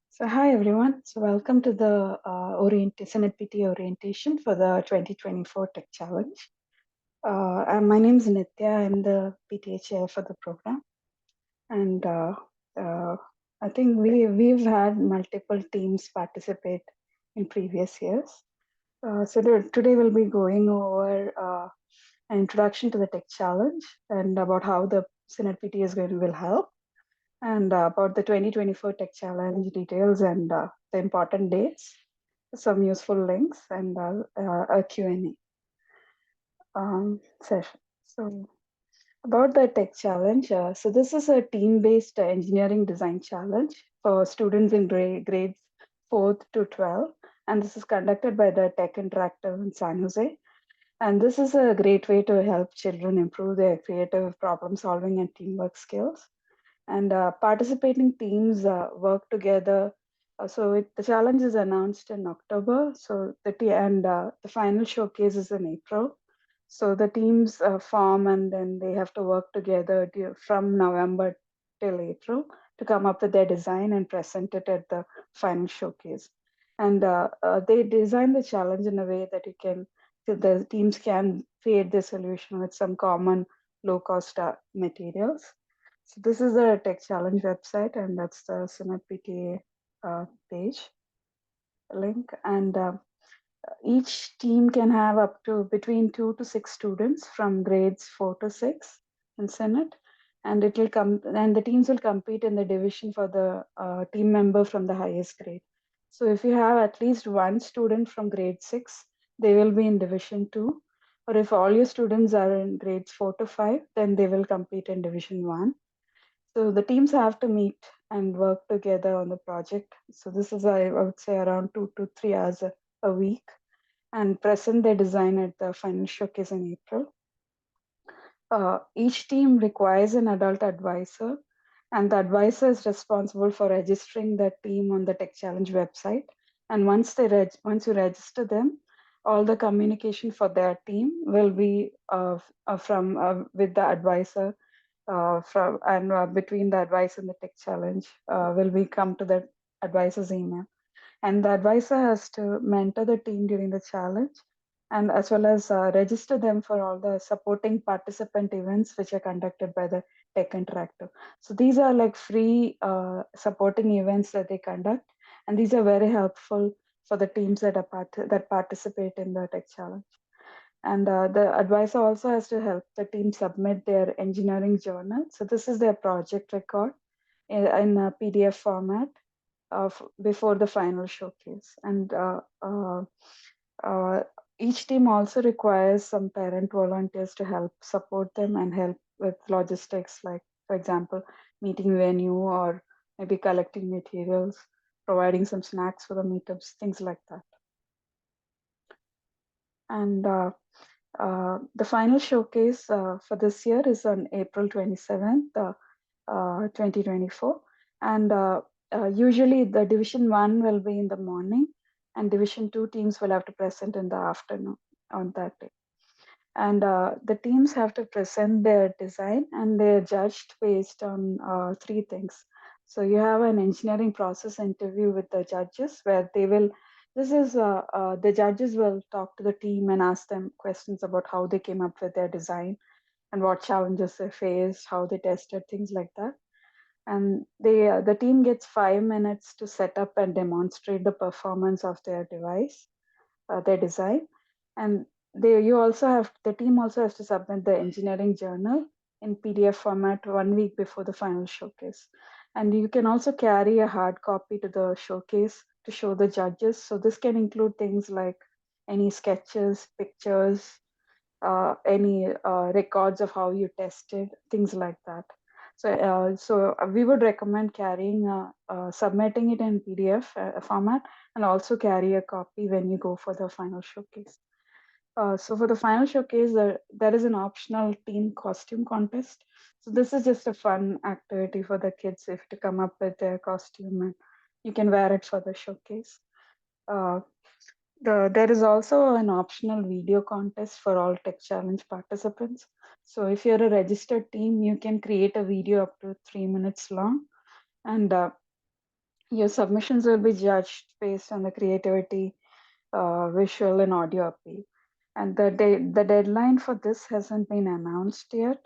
So hi everyone. So welcome to the Sinnott PTA orientation for the 2024 Tech Challenge. My name is Nitya. I'm the PTA chair for the program, and uh, I think we've had multiple teams participate in previous years. Today we'll be going over an introduction to the Tech Challenge and about how the Sinnott PTA is going will help and about the 2024 Tech Challenge details and the important dates, some useful links, and a Q&A session. So about the Tech Challenge, so this is a team-based engineering design challenge for students in grades 4th to 12, and this is conducted by the Tech Interactive in San Jose. And this is a great way to help children improve their creative problem solving and teamwork skills. And participating teams work together. The challenge is announced in October. The final showcase is in April. So the teams form and then they have to work together from November till April to come up with their design and present it at the final showcase. And they design the challenge in a way that the teams can create the solution with some common low-cost materials. So this is the Tech Challenge website, and that's the Sinnott PTA page link. And each team can have up to between 2 to 6 students from grades 4 to 6 in Sinnott, and it will come. And the teams will compete in the division for the team member from the highest grade. So if you have at least one student from grade 6, they will be in division 2. Or if all your students are in grades 4 to 5, then they will compete in division 1. So the teams have to meet and work together on the project. So this is, I would say, around 2 to 3 hours a week, and present their design at the final showcase in April. Each team requires an adult advisor, and the advisor is responsible for registering the team on the Tech Challenge website. And once you register them, all the communication for their team will be from with the advisor between the advice and the Tech Challenge will be come to the advisor's email. And the advisor has to mentor the team during the challenge and as well as register them for all the supporting participant events which are conducted by the Tech Interactive. So these are like free supporting events that they conduct, and these are very helpful for the teams that participate in the Tech Challenge. And the advisor also has to help the team submit their engineering journal. So this is their project record in a PDF format before the final showcase. And uh, each team also requires some parent volunteers to help support them and help with logistics, like, for example, meeting venue or maybe collecting materials, providing some snacks for the meetups, things like that. And the final showcase for this year is on April 27th, 2024. And usually the Division 1 will be in the morning, and Division 2 teams will have to present in the afternoon on that day. And the teams have to present their design, and they're judged based on 3 things. So you have an engineering process interview with the judges where the judges will talk to the team and ask them questions about how they came up with their design and what challenges they faced, how they tested, things like that. And the team gets 5 minutes to set up and demonstrate the performance of their device, their design. And the team also has to submit the engineering journal in PDF format 1 week before the final showcase. And you can also carry a hard copy to the showcase to show the judges. So this can include things like any sketches, pictures, any records of how you tested, things like that. So we would recommend submitting it in PDF format, and also carry a copy when you go for the final showcase. So for the final showcase, there is an optional team costume contest. So this is just a fun activity for the kids if to come up with their costume, and you can wear it for the showcase. Uh, there is also an optional video contest for all Tech Challenge participants. So if you're a registered team, you can create a video up to 3 minutes long, and Your submissions will be judged based on the creativity, visual and audio appeal. And the deadline for this hasn't been announced yet.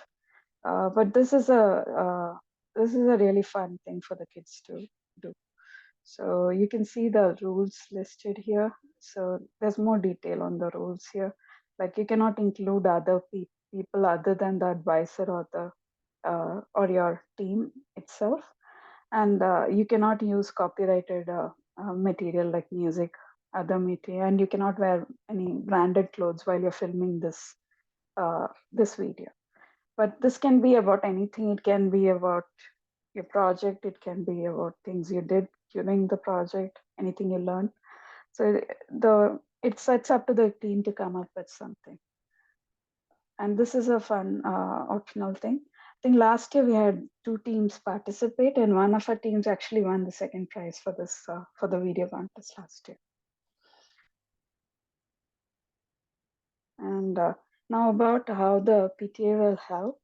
But this is a really fun thing for the kids to do. So you can see the rules listed here. So there's more detail on the rules here. Like you cannot include other people other than the advisor or your team itself, and you cannot use copyrighted material like music, other material, and you cannot wear any branded clothes while you're filming this video. But this can be about anything. It can be about your project. It can be about things you did during the project, anything you learned. So it sets up to the team to come up with something. And this is a fun optional thing. I think last year we had 2 teams participate, and one of our teams actually won the second prize for this for the video contest last year. And now about how the PTA will help.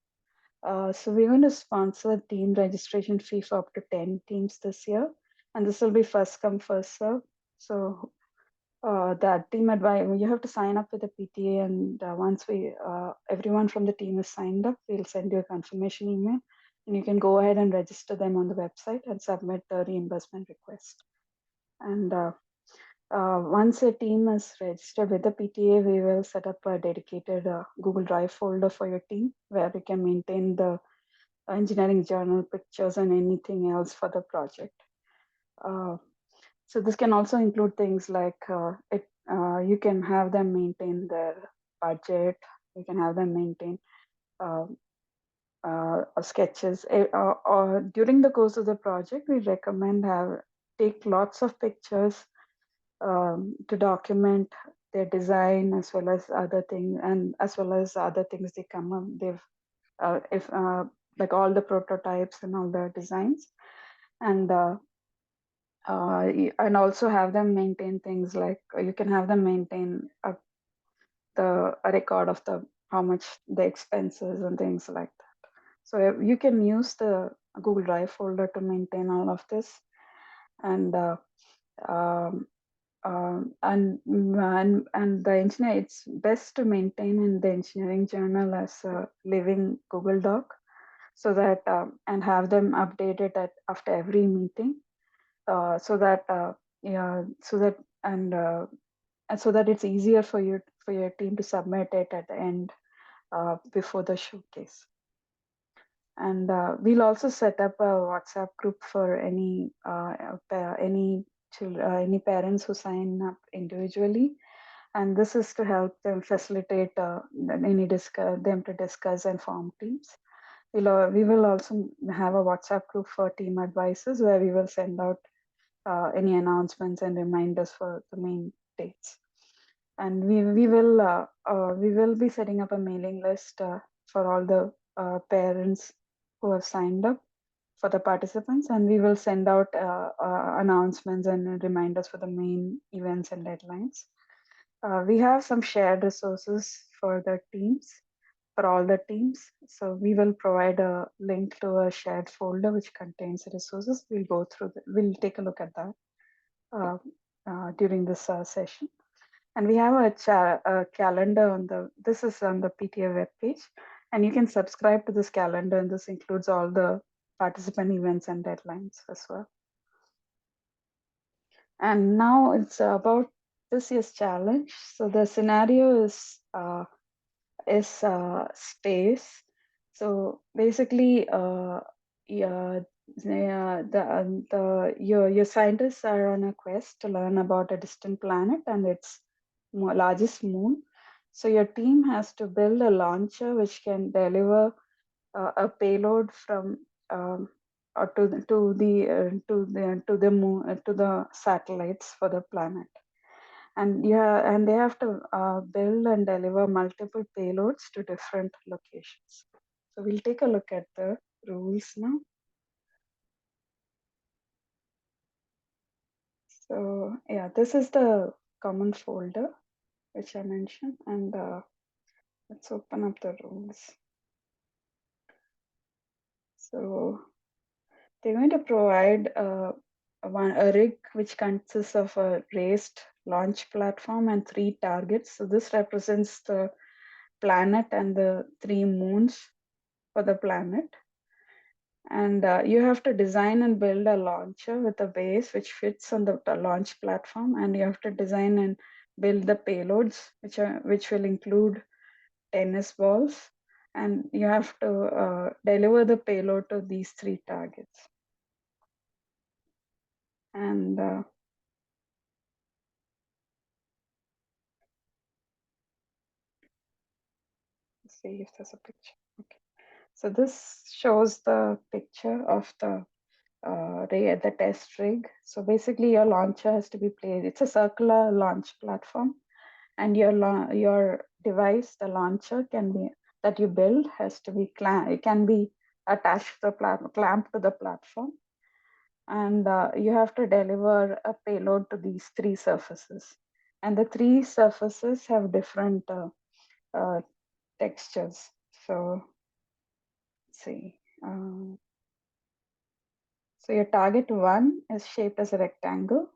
So we're going to sponsor team registration fee for up to 10 teams this year, and this will be first come first serve. So that team advice, you have to sign up with the PTA, and once everyone from the team is signed up, we'll send you a confirmation email, and you can go ahead and register them on the website and submit the reimbursement request. And once a team is registered with the PTA, we will set up a dedicated Google Drive folder for your team where you can maintain the engineering journal pictures and anything else for the project. Uh, so this can also include things like you can have them maintain their budget. You can have them maintain uh, sketches. Or during the course of the project, we recommend take lots of pictures to document their design as well as other things, and as well as other things they come up. If like all the prototypes and all the designs, and and also have them maintain things like you can have them maintain a record of the how much the expenses and things like that. So you can use the Google Drive folder to maintain all of this, and um, and the engineer, it's best to maintain in the engineering journal as a living Google Doc, so that and have them updated after every meeting, so that yeah, so that and so that it's easier for your team to submit it at the end before the showcase. And we'll also set up a WhatsApp group for any parents who sign up individually, and this is to help them facilitate them to discuss and form teams. We will also have a WhatsApp group for team advisors where we will send out any announcements and reminders for the main dates. And we will be setting up a mailing list for all the parents who have signed up for the participants, and we will send out announcements and reminders for the main events and deadlines. We have some shared resources for the teams, for all the teams. So we will provide a link to a shared folder which contains the resources. We'll take a look at that uh, during this session. And we have a calendar this is on the PTA webpage, and you can subscribe to this calendar, and this includes all the participant events and deadlines as well. And now it's about this year's challenge. So the scenario is space. So basically, yeah, your scientists are on a quest to learn about a distant planet and its largest moon. So your team has to build a launcher which can deliver a payload from or to the moon to the satellites for the planet. And and they have to build and deliver multiple payloads to different locations. So we'll take a look at the rules now. So yeah, this is the common folder which I mentioned, and let's open up the rules. So they're going to provide a rig which consists of a raised launch platform and 3 targets. So this represents the planet and the 3 moons for the planet. And you have to design and build a launcher with a base which fits on the launch platform, and you have to design and build the payloads which will include tennis balls, and you have to deliver the payload to these 3 targets. And let's see if there's a picture. Okay, so this shows the picture of the test rig. So basically, your launcher has to be placed. It's a circular launch platform, and your device, the launcher, that you build has to be it can be attached to the clamped to the platform, and you have to deliver a payload to these 3 surfaces, and the 3 surfaces have different uh, textures. So let's see. So your target 1 is shaped as a rectangle,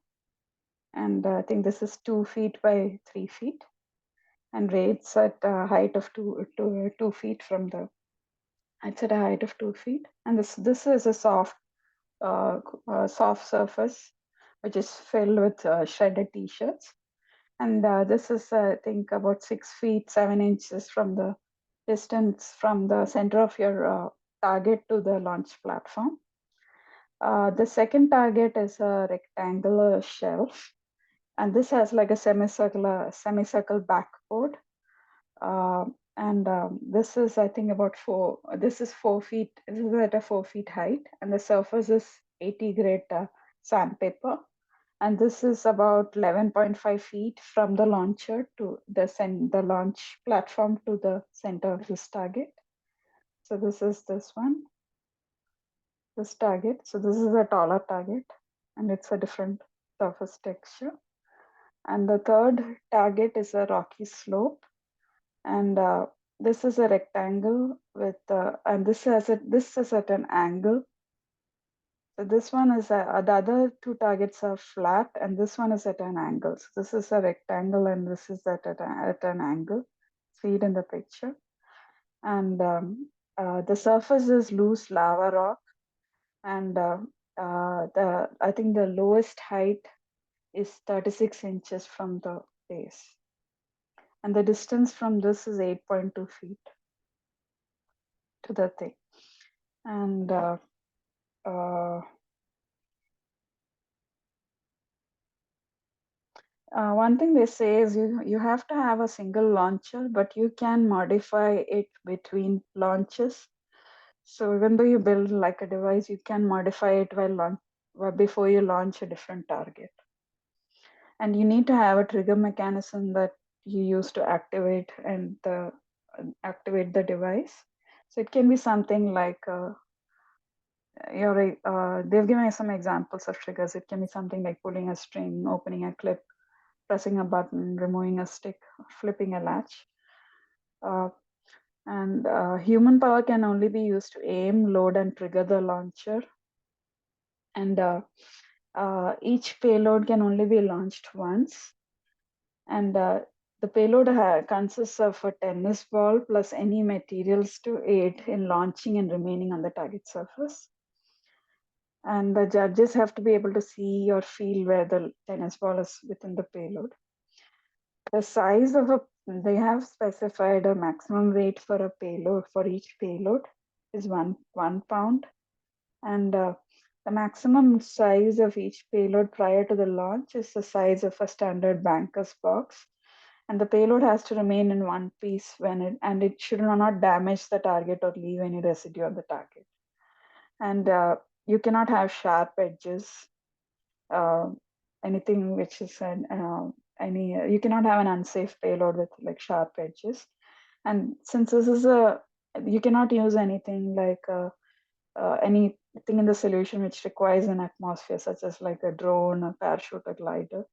and I think this is 2 feet by 3 feet, and rates at a height of 2 feet from the. It's at a height of 2 feet, and this is a soft surface which is filled with shredded t-shirts, and this is I think about 6 feet 7 inches from the distance from the center of your target to the launch platform. The second target is a rectangular shelf, and this has like a semicircle backboard. Uh, and this is, I think, about this is 4 feet, this is at a 4 feet height, and the surface is 80 grade sandpaper. And this is about 11.5 feet from the launcher to the launch platform to the center of this target. So this is this target. So this is a taller target, and it's a different surface texture. And the third target is a rocky slope, and this is a rectangle with and this is at an angle. So this one is the other 2 targets are flat, and this one is at an angle. So this is a rectangle, and this is at an angle. See it in the picture. And the surface is loose lava rock, and I think the lowest height is 36 inches from the base, and the distance from this is 8.2 feet to the thing. And one thing they say is you have to have a single launcher, but you can modify it between launches. So even though you build like a device, you can modify it before you launch a different target. And you need to have a trigger mechanism that you use to activate the device. So it can be something like they've given us some examples of triggers. It can be something like pulling a string, opening a clip, pressing a button, removing a stick, flipping a latch. And human power can only be used to aim, load, and trigger the launcher. And each payload can only be launched once. And the payload consists of a tennis ball plus any materials to aid in launching and remaining on the target surface. And the judges have to be able to see or feel where the tennis ball is within the payload. The size of they have specified a maximum weight for a payload for each payload is one pound, and the maximum size of each payload prior to the launch is the size of a standard banker's box, and the payload has to remain in one piece and it should not damage the target or leave any residue on the target. And you cannot have sharp edges, uh, anything which is you cannot have an unsafe payload with like sharp edges. And since this is you cannot use anything like anything in the solution which requires an atmosphere, such as like a drone, a parachute, a glider,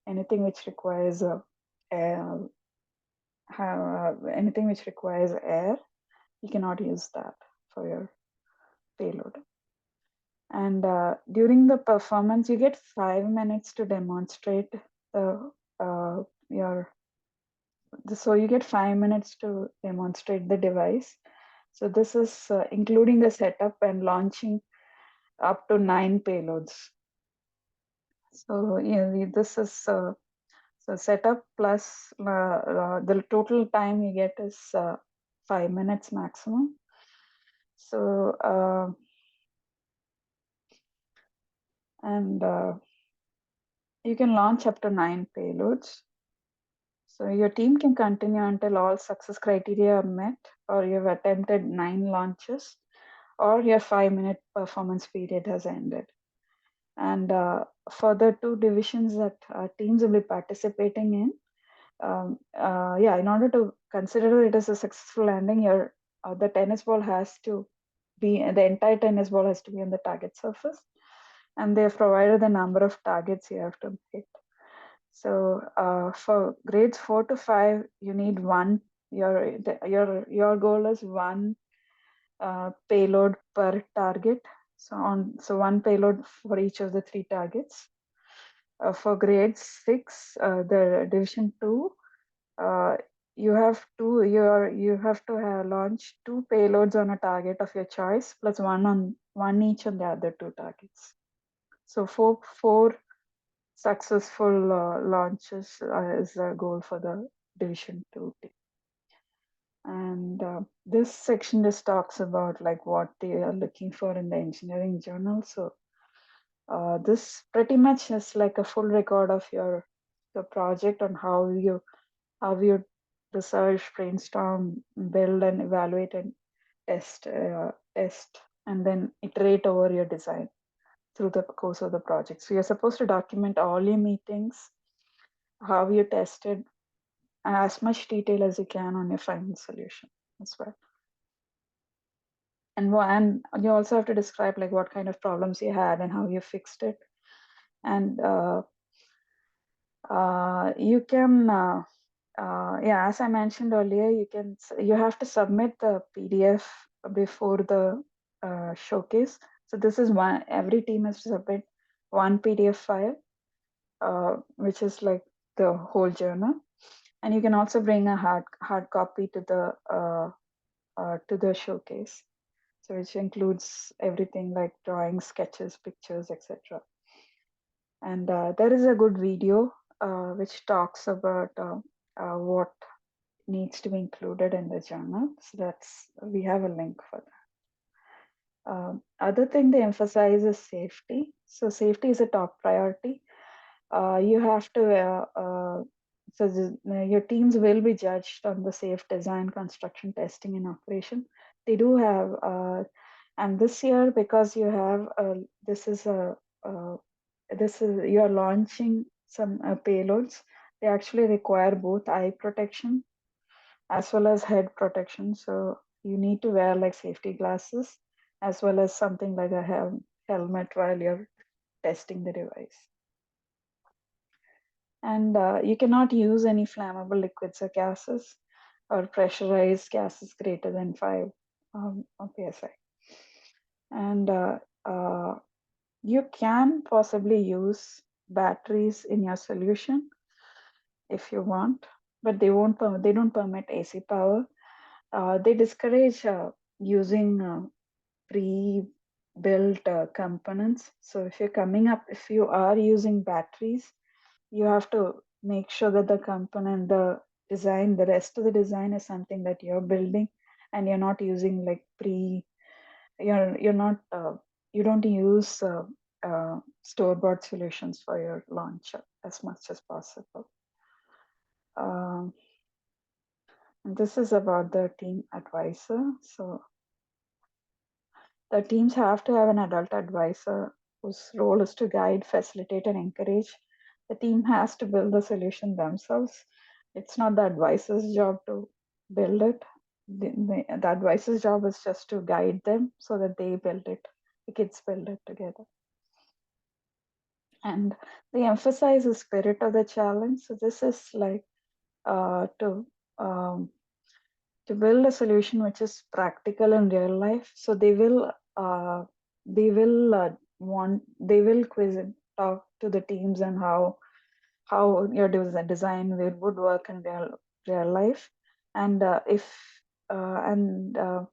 anything which requires air, anything which requires air, you cannot use that for your payload. And during the performance, you get 5 minutes to demonstrate the your. So you get 5 minutes to demonstrate the device. So this is including the setup and launching up to 9 payloads. So yeah, this is so setup plus the total time you get is 5 minutes maximum. So and you can launch up to 9 payloads. So your team can continue until all success criteria are met, or you've attempted 9 launches, or your 5 minute performance period has ended. And for the two divisions that teams will be participating in, in order to consider it as a successful landing, your the tennis ball has to be the entire tennis ball has to be on the target surface, and they've provided the number of targets you have to hit. So for grades 4 to 5, you need one. Your goal is one payload per target. So one payload for each of the 3 targets. For grade 6, the division 2, uh, you have to have launch 2 payloads on a target of your choice plus one each on the other 2 targets. So four successful launches is the goal for the division 2 team. And this section just talks about like what they are looking for in the engineering journal. So this pretty much is like a full record of the project on how you research, brainstorm, build, and evaluate and test, and then iterate over your design through the course of the project. So you're supposed to document all your meetings, how you tested, as much detail as you can on your final solution as well. And you also have to describe like what kind of problems you had and how you fixed it. And you can as I mentioned earlier, you have to submit the PDF before the showcase. So this is one, every team has to submit one PDF file, which is like the whole journal. And you can also bring a hard copy to the showcase, so which includes everything like drawings, sketches, pictures, etc. And there is a good video which talks about what needs to be included in the journal. So we have a link for that. Other thing they emphasize is safety. So safety is a top priority. You have to your teams will be judged on the safe design, construction, testing, and operation. They do have, and this year because you have uh, you're launching some payloads. They actually require both eye protection as well as head protection. So you need to wear like safety glasses as well as something like a helmet while you're testing the device. And you cannot use any flammable liquids or gases or pressurized gases greater than 5 psi. And you can possibly use batteries in your solution if you want, but they don't permit AC power. They discourage using pre-built components. So if you are using batteries, you have to make sure that the rest of the design is something that you're building, and you're not using like you're not you don't use store-bought solutions for your launcher as much as possible. Um, and this is about the team advisor. So the teams have to have an adult advisor whose role is to guide, facilitate, and encourage. The team has to build the solution themselves. It's not the advisor's job to build it. The advisor's job is just to guide them so that they build it. The kids build it together. And they emphasize the spirit of the challenge. So this is like um, to build a solution which is practical in real life. So they will they will quiz and talk to the teams and how your design would work in real life, and if and uh,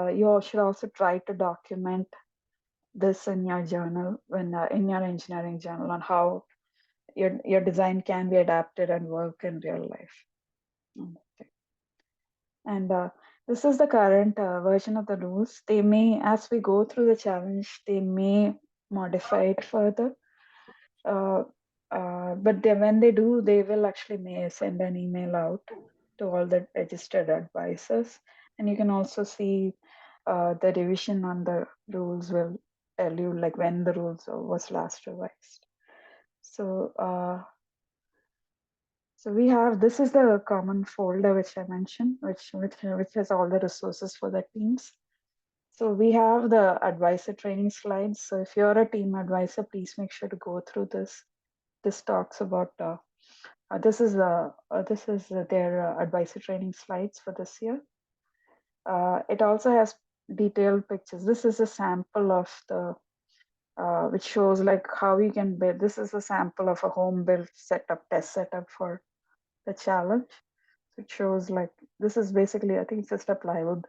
you should also try to document this in your journal when in your engineering journal on how your design can be adapted and work in real life. Okay. And this is the current version of the rules. They may, as we go through the challenge, they may modify it further. Uh, but when they do, they will actually may send an email out to all the registered advisors. And you can also see the revision on the rules will tell you like when the rules was last revised. So so we have, this is the common folder which I mentioned, which has all the resources for the teams. So we have the advisor training slides. So if you're a team advisor, please make sure to go through this. This talks about this is their advisor training slides for this year. It also has detailed pictures. This is a sample of the which shows like how you can build. This is a sample of a home built setup, test setup for the challenge. So it shows like this is basically, I think it's just a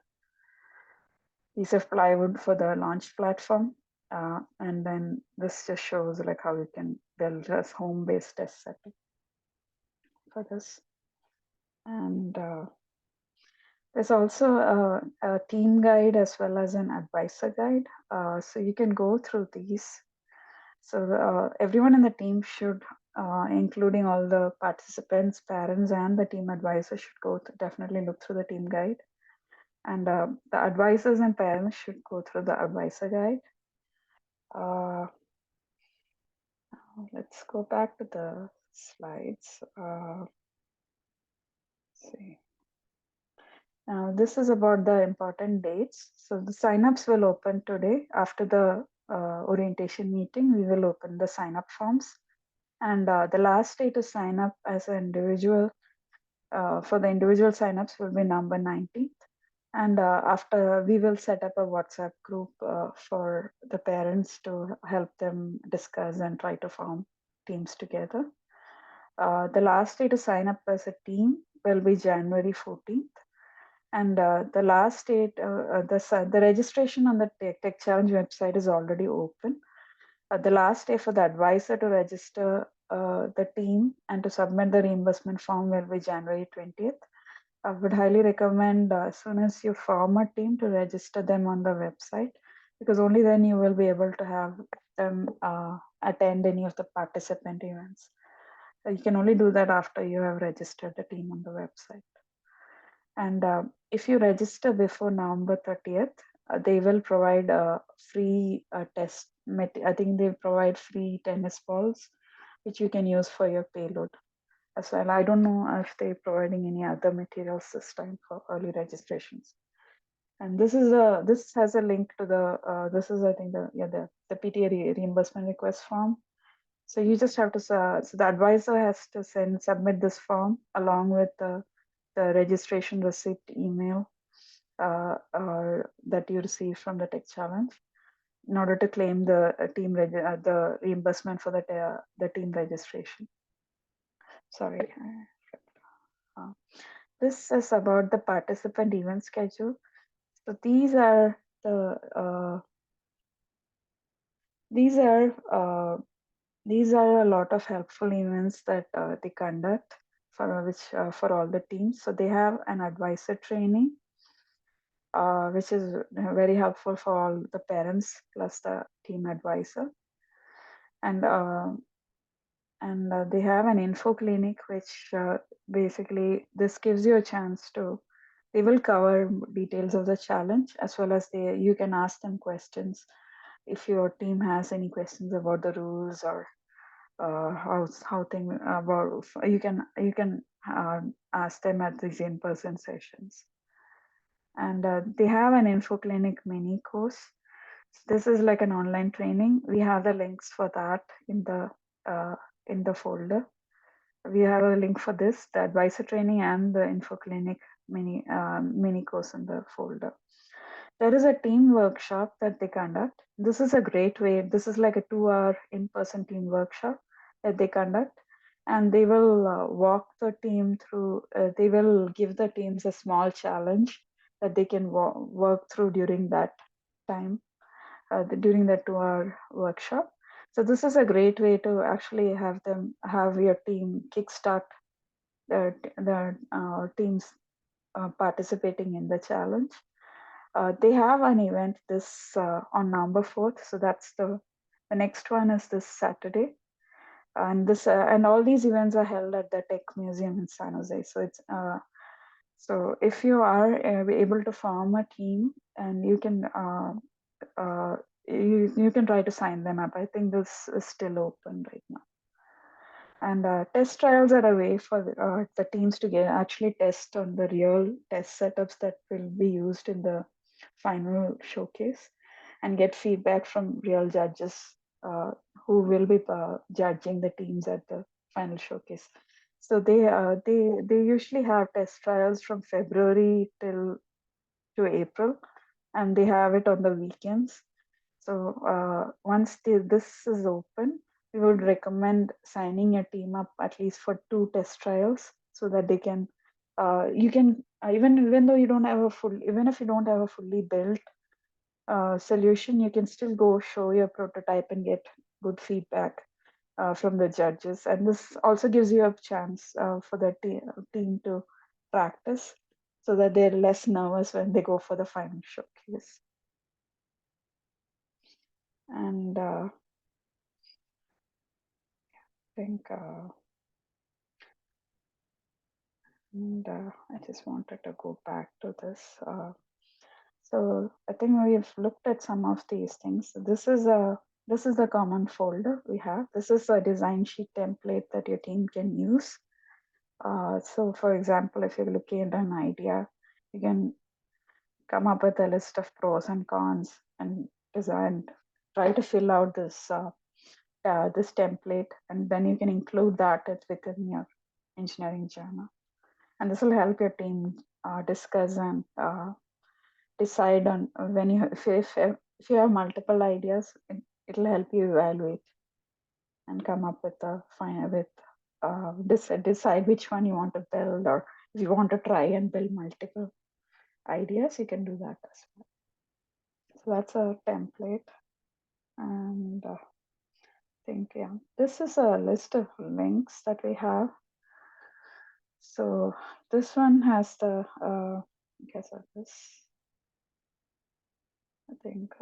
piece of plywood for the launch platform. And then this just shows like how you can build a home-based test setup for this. And there's also a team guide as well as an advisor guide. So you can go through these. So everyone in the team should, including all the participants, parents, and the team advisor should definitely look through the team guide. And the advisors and parents should go through the advisor guide. Let's go back to the slides. Let's see. Now this is about the important dates. So the signups will open today after the orientation meeting. We will open the sign-up forms, and the last day to sign up as an individual for the individual signups will be November 19th. And after, we will set up a WhatsApp group for the parents to help them discuss and try to form teams together. The last day to sign up as a team will be January 14th. And the last date, the registration on the Tech Challenge website is already open. The last day for the advisor to register the team and to submit the reimbursement form will be January 20th. I would highly recommend as soon as you form a team to register them on the website, because only then you will be able to have them attend any of the participant events. You can only do that after you have registered the team on the website. And if you register before November 30th, they will provide a free test. I think they provide free tennis balls, which you can use for your payload as well. I don't know if they're providing any other materials this time for early registrations. And this has a link to the this is, I think, the PTA reimbursement request form. So you just have to so the advisor has to submit this form along with the registration receipt email that you receive from the Tech Challenge in order to claim the the reimbursement for the team registration. Sorry. This is about the participant event schedule. So these are the these are a lot of helpful events that they conduct for all the teams. So they have an advisor training, which is very helpful for all the parents plus the team advisor, and they have an info clinic, which basically this gives you a chance to. They will cover details of the challenge as well as you can ask them questions if your team has any questions about the rules or how thing about you can ask them at these in-person sessions. And they have an info clinic mini course. This is like an online training. We have the links for that in the folder. We have a link for this, the advisor training and the info clinic mini course in the folder. There is a team workshop that they conduct. This is a great way. This is like a 2 hour in-person team workshop that they conduct, and they will walk the team through. They will give the teams a small challenge that they can work through during that time, during that 2 hour workshop. So this is a great way to actually have your team kickstart the teams participating in the challenge. They have an event this on November 4th, so that's the next one is this Saturday, and this and all these events are held at the Tech Museum in San Jose. So it's so if you are able to form a team, and uh, you can try to sign them up. I think this is still open right now. And test trials are a way for the teams to get actually test on the real test setups that will be used in the final showcase, and get feedback from real judges who will be judging the teams at the final showcase. So they usually have test trials from February till to April, and they have it on the weekends. So once this is open, we would recommend signing a team up at least for 2 test trials, so that they can, you can even though you don't have a full, even if you don't have a fully built solution, you can still go show your prototype and get good feedback from the judges. And this also gives you a chance for the team to practice, so that they're less nervous when they go for the final showcase. And think and I just wanted to go back to this. So I think we've looked at some of these things. So this is the common folder we have. This is a design sheet template that your team can use. So for example, if you're looking at an idea, you can come up with a list of pros and cons and design, try to fill out this template, and then you can include that within your engineering journal. And this will help your team discuss and decide on when you if you have multiple ideas, it'll help you evaluate and come up with a final with decide which one you want to build, or if you want to try and build multiple ideas, you can do that as well. So that's a template. And I think, yeah, this is a list of links that we have. So this one has the this. I think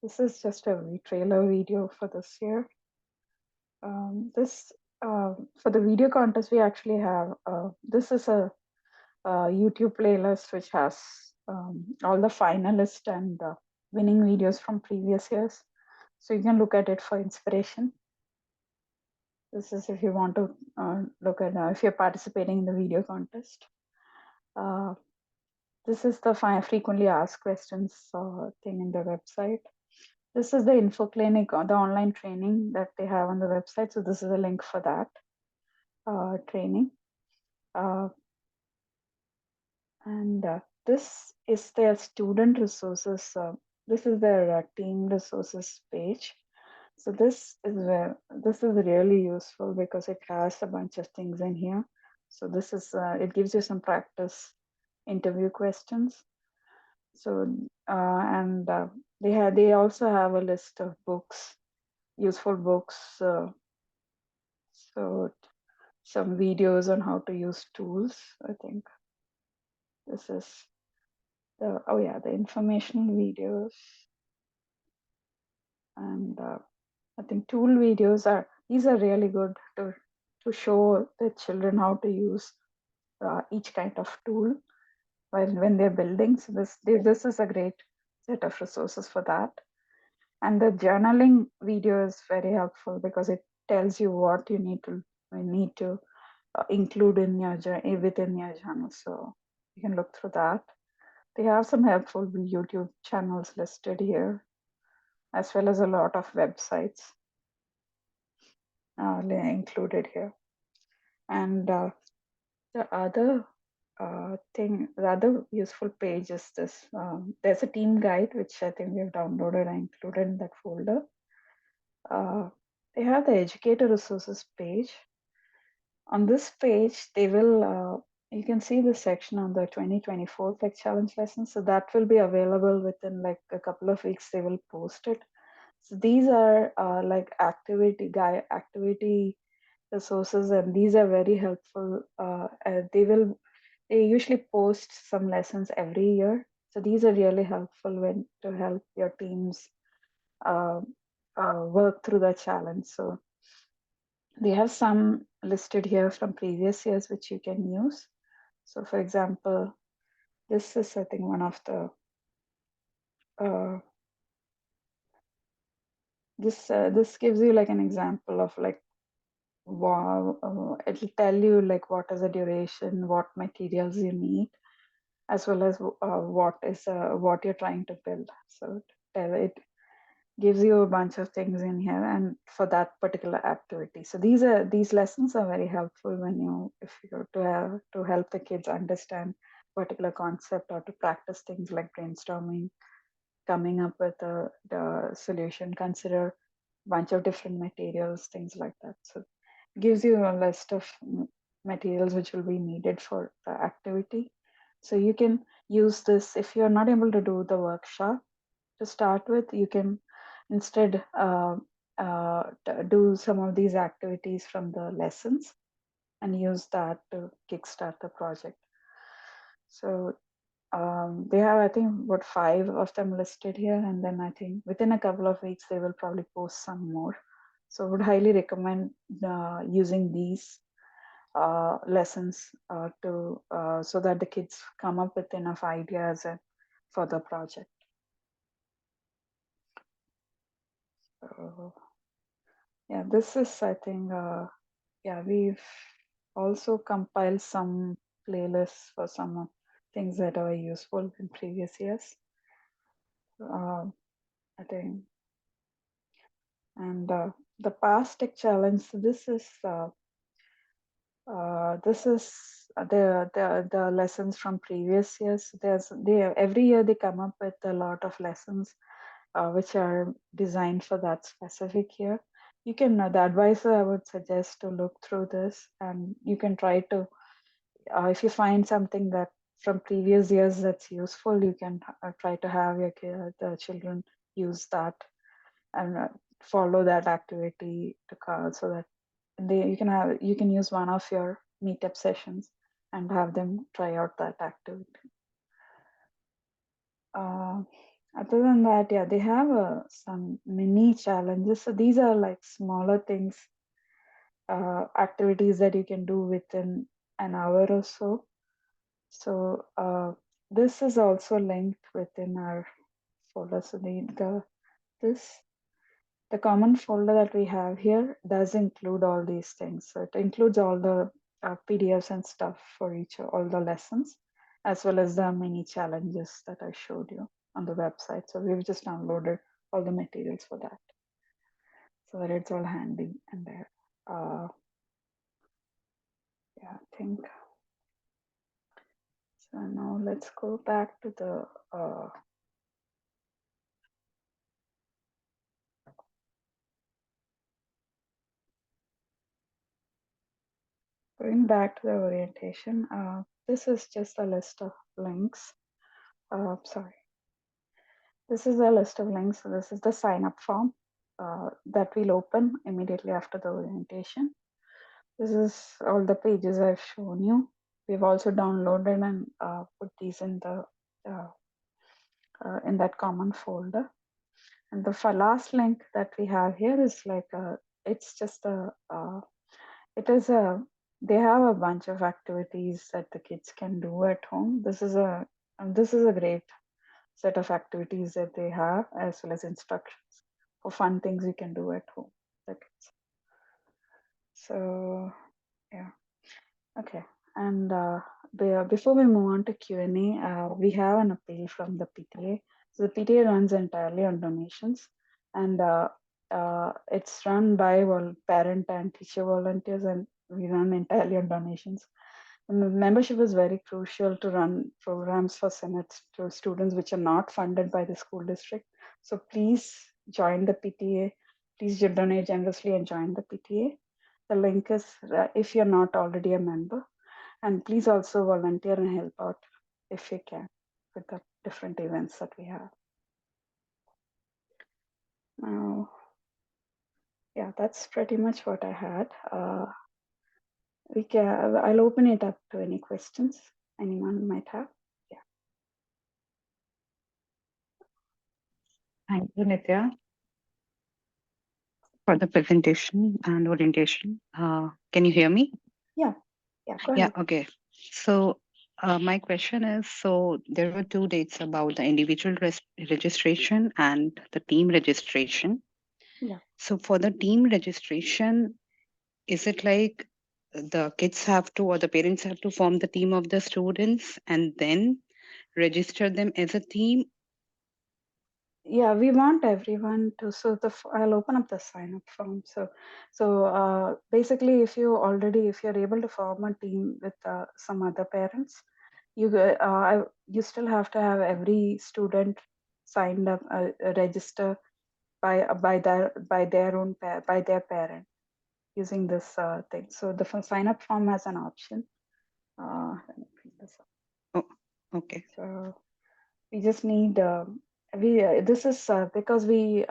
this is just a trailer video for this year. This for the video contest, we actually have this is a YouTube playlist which has all the finalists and winning videos from previous years. So you can look at it for inspiration. This is if you want to look at if you're participating in the video contest. This is the frequently asked questions thing in the website. This is the info clinic, the online training that they have on the website. So this is a link for that training. And this is their student resources. This is their team resources page. So this is really useful because it has a bunch of things in here. So this is it gives you some practice interview questions. So and they also have a list of books, useful books. So some videos on how to use tools. I think this is the informational videos. And I think tool videos these are really good to show the children how to use each kind of tool when they're building. So this is a great set of resources for that. And the journaling video is very helpful because it tells you what you need to include in your within your journal. So you can look through that. They have some helpful YouTube channels listed here, as well as a lot of websites included here. And the other thing, the other useful page is this. There's a team guide, which I think we have downloaded and included in that folder. They have the educator resources page. On this page, they will, you can see the section on the 2024 Tech Challenge lesson. So that will be available within like a couple of weeks, they will post it. So these are like activity resources, and these are very helpful. They usually post some lessons every year. So these are really helpful when to help your teams uh, work through the challenge. So they have some listed here from previous years which you can use. So for example, this is I think one of the uh, this gives you like an example of like wow, it'll tell you like what is the duration, what materials you need, as well as what you're trying to build. So it gives you a bunch of things in here, and for that particular activity. So these lessons are very helpful when if you're to help the kids understand particular concept or to practice things like brainstorming, coming up with the solution, consider a bunch of different materials, things like that. So it gives you a list of materials which will be needed for the activity. So you can use this if you're not able to do the workshop to start with. You can instead do some of these activities from the lessons and use that to kickstart the project. So they have, I think, about 5 of them listed here, and then I think within a couple of weeks they will probably post some more. So I would highly recommend using these lessons so that the kids come up with enough ideas for the project. So, yeah, this is, I think, yeah, we've also compiled some playlists for some things that are useful in previous years. I think, and the past tech challenge. So this is the lessons from previous years. Every year they come up with a lot of lessons which are designed for that specific year. You can the advisor I would suggest to look through this, and you can try to if you find something that from previous years that's useful, you can try to have the children use that and follow that activity so that you can use one of your meetup sessions and have them try out that activity. Uh, Other than that, yeah, they have some mini challenges. So these are like smaller things, activities that you can do within an hour or so. So this is also linked within our folder. So this the common folder that we have here does include all these things. So it includes all the PDFs and stuff for all the lessons, as well as the mini challenges that I showed you on the website. So we've just downloaded all the materials for that, so that it's all handy and there. Yeah, I think so. Now let's go back to the going back to the orientation. This is just a list of links. Sorry. This is a list of links. So this is the sign up form that will open immediately after the orientation. This is all the pages I've shown you. We've also downloaded and put these uh, in that common folder. And the last link that we have here is like it's just it is a they have a bunch of activities that the kids can do at home. This is a great set of activities that they have, as well as instructions for fun things you can do at home. So yeah, okay. And before we move on to Q&A, we have an appeal from the PTA. So the PTA runs entirely on donations, and it's run by parent and teacher volunteers, and we run entirely on donations. Membership is very crucial to run programs for Sinnott to students which are not funded by the school district. So please join the PTA. Please donate generously and join the PTA. The link is if you're not already a member. And please also volunteer and help out if you can with the different events that we have. Now, yeah, that's pretty much what I had. I'll open it up to any questions anyone might have. Yeah. Thank you, Nitya, for the presentation and orientation. Can you hear me? Yeah. Yeah. Go Yeah, ahead. okay. So, my question is, so there were two dates about the individual registration and the team registration. Yeah. So, for the team registration, is it like the kids have to or the parents have to form the team of the students and then register them as a team? Yeah, we want everyone to. So I'll open up the sign up form. So basically, if you're able to form a team with some other parents, you still have to have every student signed up, register by their own by their parent using this thing. So the sign up form has an option. Let me bring this up. Oh, okay. So we just need we this is because we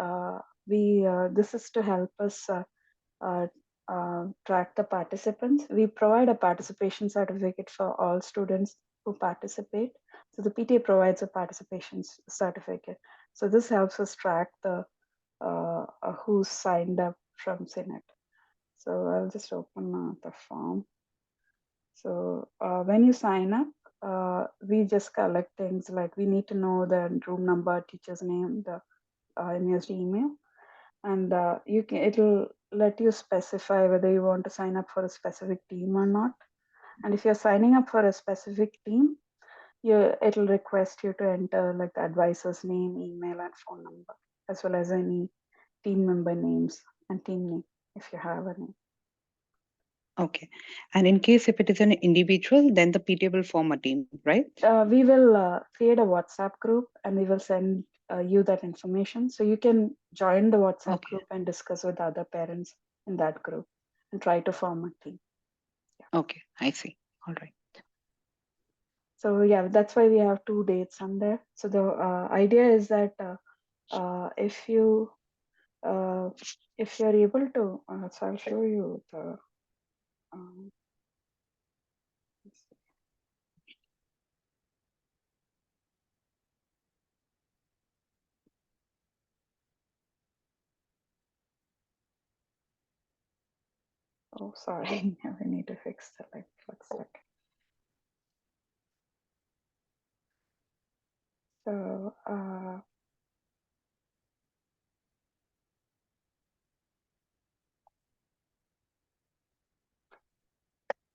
this is to help us uh, track the participants. We provide a participation certificate for all students who participate. So the PTA provides a participation certificate. So this helps us track the who signed up from Sinnott. So I'll just open the form. So when you sign up, we just collect things like we need to know the room number, teacher's name, the university email, and it'll let you specify whether you want to sign up for a specific team or not. And if you're signing up for a specific team, it'll request you to enter like the advisor's name, email, and phone number, as well as any team member names and team name if you have any. Okay. And in case if it is an individual, then the PTA will form a team, right? We will create a WhatsApp group and we will send you that information. So you can join the WhatsApp Okay. group and discuss with other parents in that group and try to form a team. Okay. I see. All right. So yeah, that's why we have 2 dates on there. So the idea is that if uh, if you're able to, so I'll show you the. Um, oh, sorry, we need to fix the like. Looks like. So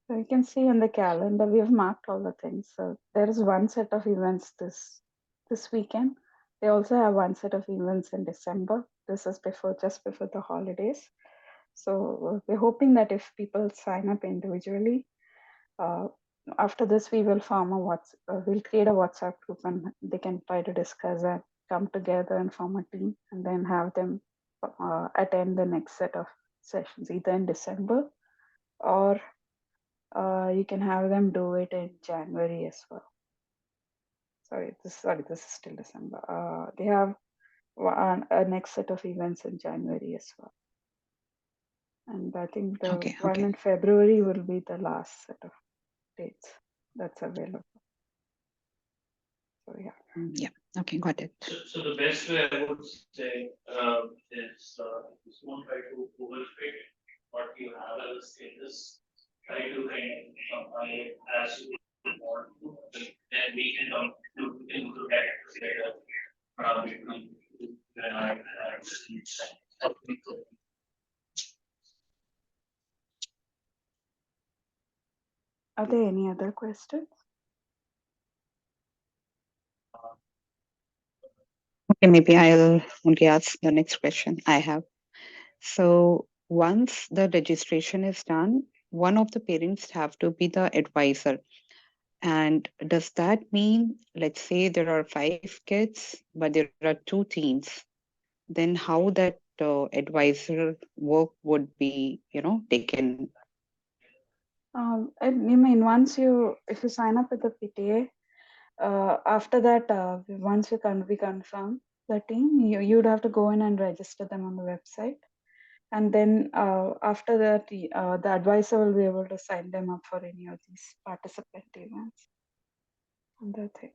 so you can see on the calendar, we have marked all the things. So there is one set of events this weekend. They also have one set of events in December. This is just before the holidays. So we're hoping that if people sign up individually, uh, after this we will we'll create a WhatsApp group and they can try to discuss and come together and form a team and then have them attend the next set of sessions either in December or you can have them do it in January as well. Sorry, this is still December. They have a next set of events in January as well. And I think the Okay. one Okay. in February will be the last set of dates that's available. So yeah. Yeah. Okay. Got it. So the best way I would say is don't try to overfit what you have as a status. Try to kind of apply as you want to. Then we can look at it together between and I Are there any other questions? Okay. Maybe I'll only ask the next question I have. So once the registration is done, one of the parents have to be the advisor. And does that mean, let's say there are five kids, but there are two teams, then how that advisor work would be, taken? And you mean once you, if you sign up with the PTA, after that, once we confirm the team, you'd have to go in and register them on the website. And then after that, the advisor will be able to sign them up for any of these participant events. And that's it.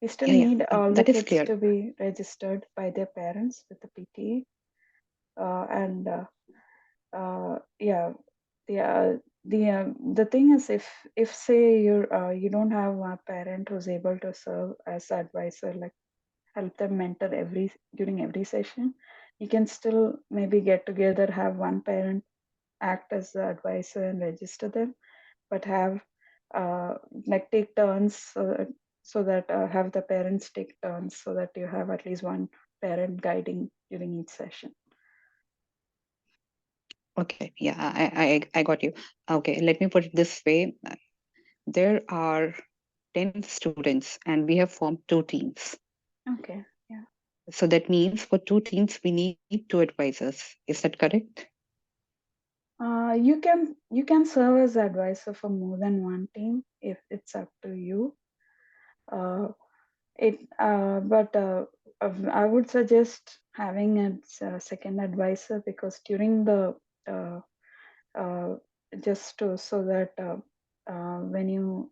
We still Yeah, need all the that is kids clear. to be registered by their parents with the PTA. And yeah, the thing is, if say you don't have a parent who's able to serve as advisor, like help them mentor during every session, you can still maybe get together, have one parent act as the advisor and register them, but have like take turns, so that have the parents take turns, so that you have at least one parent guiding during each session. Okay, yeah, I got you. Okay, let me put it this way. There are 10 students and we have formed two teams. Okay, yeah. So that means for two teams, we need two advisors. Is that correct? You can serve as advisor for more than one team if it's up to you. Uh, but I would suggest having a second advisor, because during the uh, uh, just to, so that when you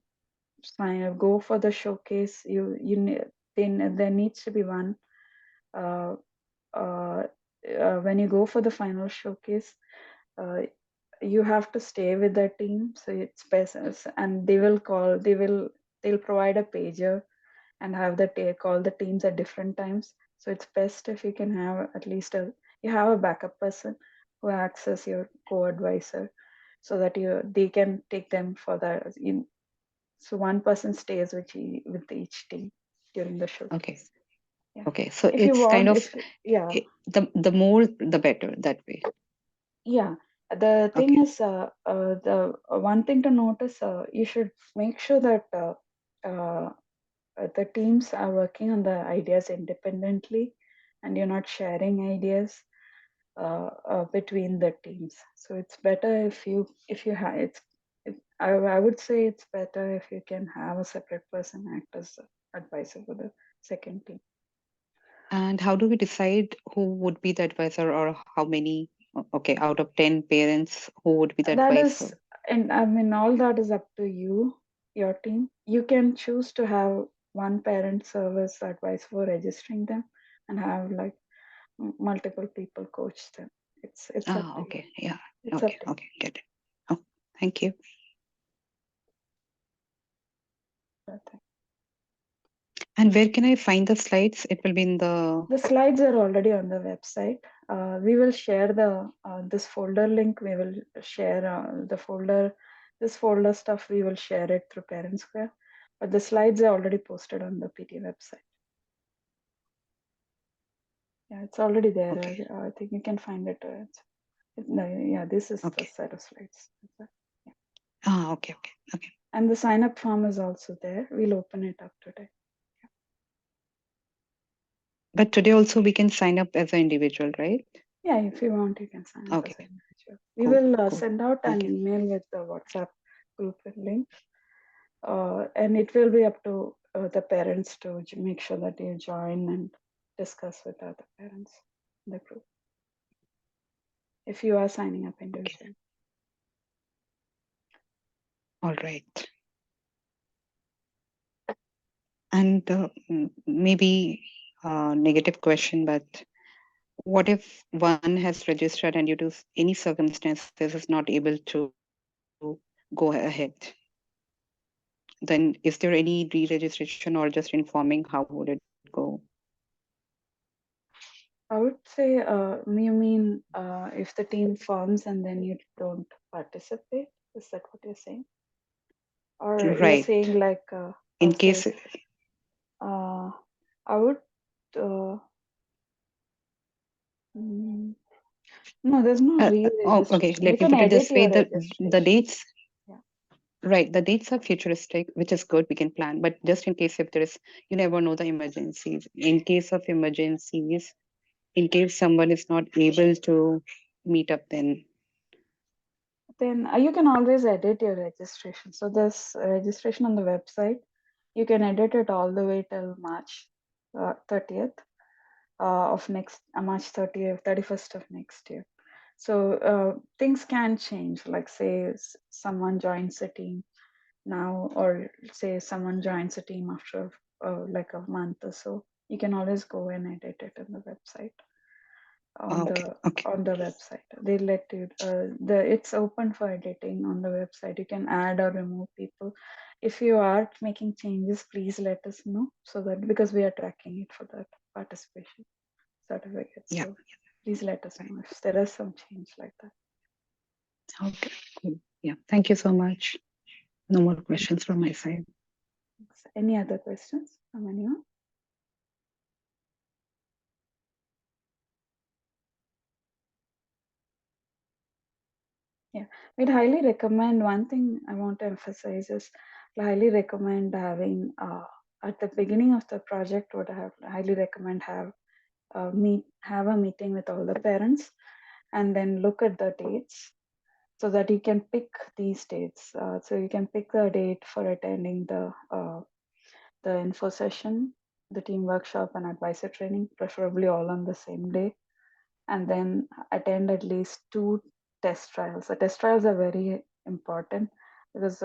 go for the showcase, you need, then there needs to be one uh, uh, when you go for the final showcase. Uh, you have to stay with the team, so it's best, and they'll provide a pager and have the call the teams at different times. So it's best if you can have at least you have a backup person who acts as your co-advisor, so that they can take them for so one person stays with each team during the Okay. showcase. Yeah. Okay. So If you it's kind want, of if yeah, the more the better that way. yeah. The thing Okay. is, the one thing to notice, you should make sure that the teams are working on the ideas independently, and you're not sharing ideas between the teams. So it's better if you have it's. I would say it's better if you can have a separate person act as advisor for the second team. And how do we decide who would be the advisor or how many? Okay, out of 10 parents, who would be the That advisor? is, and I mean, all that is up to you, your team. You can choose to have one parent service advice for registering them, and have like multiple people coach them. It's up Ah, to you. okay. Yeah. It's Okay. up to you. Okay. Get it. Oh, thank you. Okay. And where can I find the slides? It will be in the. The slides are already on the website. We will share the this folder link. We will share the folder, this folder stuff. We will share it through Parent Square, but the slides are already posted on the PT website. Yeah, it's already there. Okay. I think you can find it. No, yeah, this is the Okay. set of slides. Yeah. Ah, okay. Okay. Okay. And the sign up form is also there. We'll open it up today. But today also we can sign up as an individual, right? Yeah, if you want, you can sign up as Okay. an individual. We Cool. will Cool. send out an Okay. email with the WhatsApp group link, and it will be up to the parents to make sure that you join and discuss with other parents in the group if you are signing up Okay. individually. All right. And maybe a negative question, but what if one has registered and due to any circumstances is not able to go ahead? Then is there any re-registration or just informing how would it go? I would say, you mean if the team forms and then you don't participate? Is that what you're saying? Or you're Right. saying like, In say, case, uh, I would, uh, mm, No, there's no Oh, okay. re-registration. You Let me can put it edit this way: your the registration. dates, Yeah. right? The dates are futuristic, which is good. We can plan, but just in case if there is, you never know the emergencies. In case of emergencies, in case someone is not able to meet up, then Then you can always edit your registration. So there's registration on the website. You can edit it all the way till March 30th of next March 30th, 31st of next year. So things can change. Like say someone joins a team now, or say someone joins a team after like a month or so. You can always go and edit it on the website. on okay, the okay, on the website they let you the it's open for editing on the website. You can add or remove people. If you are making changes, please let us know, so that because we are tracking it for that participation certificate. yeah, So please let us right. know if there is some change like that. Okay, cool. Yeah, thank you so much. No more questions from my side. Thanks. Any other questions from anyone? Yeah, we'd highly recommend, one thing I want to emphasize is I highly recommend having at the beginning of the project, what I have highly recommend have a meeting with all the parents and then look at the dates so that you can pick these dates. So you can pick the date for attending the info session, the team workshop, and advisor training, preferably all on the same day, and then attend at least 2 test trials. The test trials are very important because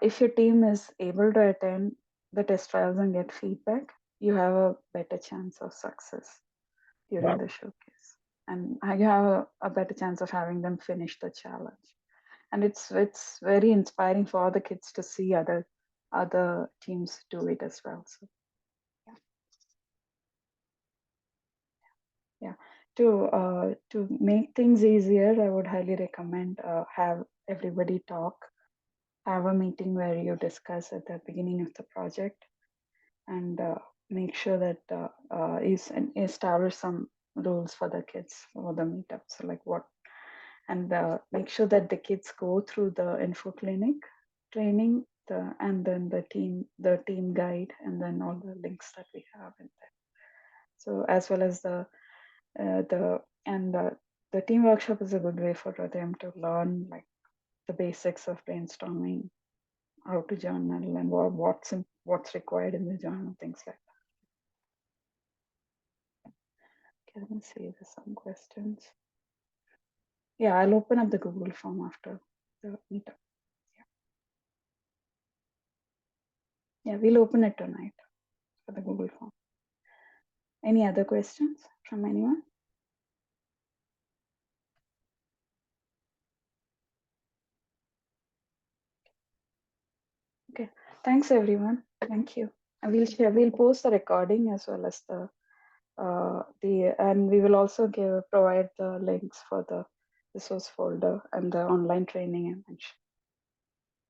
if your team is able to attend the test trials and get feedback, you have a better chance of success during the showcase, and you have a better chance of having them finish the challenge. And it's very inspiring for all the kids to see other teams do it as well. So yeah, to make things easier, I would highly recommend have everybody talk, have a meeting where you discuss at the beginning of the project, and make sure that establish some rules for the kids for the meetups, so like what, and make sure that the kids go through the info clinic training, and then the team guide, and then all the links that we have in there. So as well as the and the team workshop is a good way for them to learn like the basics of brainstorming, how to journal, and what's required in the journal, things like that. Okay, let me see if there's some questions. Yeah, I'll open up the Google form after the meetup. Yeah, we'll open it tonight for the Google form. Any other questions from anyone? Okay, thanks everyone. Thank you. And we'll post the recording as well as and we will also provide the links for the resource folder and the online training I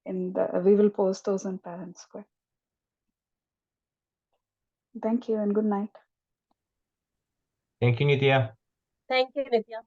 mentioned. We will post those in Parent Square. Thank you and good night. Thank you, Nitya. Thank you, Nitya.